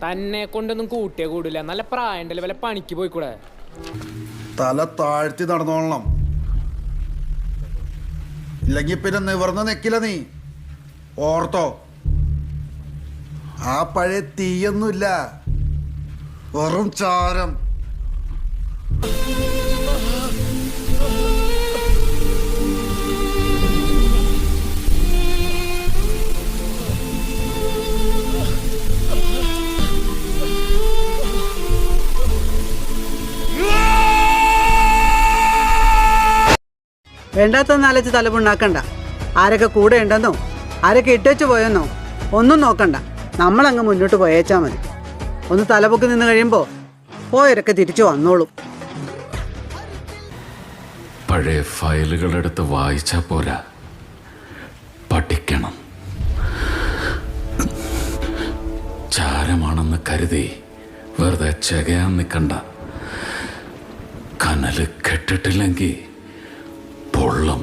തന്നെ കൊണ്ടൊന്നും കൂട്ടിയേ കൂടില്ല. നല്ല പ്രായണ്ടല്ലേ, വല്ല പണിക്ക് പോയിക്കൂടെ? തല താഴ്ത്തി നടന്നോളണം, ഇല്ലെങ്കിൽ പിന്നെ നിവർന്ന് നിക്കില്ല. നീ ഓർത്തോ, ആ പഴയ തീയൊന്നുമില്ല, വെറും ചാരം. വേണ്ടാത്തൊന്നും ആലോചിച്ച് തലമുണ്ടാക്കണ്ട. ആരൊക്കെ കൂടെ ഉണ്ടെന്നോ ആരൊക്കെ ഇട്ടേച്ചു പോയെന്നോ ഒന്നും നോക്കണ്ട. നമ്മളങ്ങ് മുന്നോട്ട് പോയേച്ചാൽ മതി. ഒന്ന് തലപൊക്കി നിന്ന് കഴിയുമ്പോൾ പോയവരൊക്കെ തിരിച്ചു വന്നോളും. പഴയ ഫയലുകളെടുത്ത് വായിച്ചാൽ പോരാ, പഠിക്കണം. ചാരമാണെന്ന് കരുതി വെറുതെ ചകയാൻ നിൽക്കണ്ട. കനല് കെട്ടിട്ടില്ലെങ്കിൽ പൊള്ളും.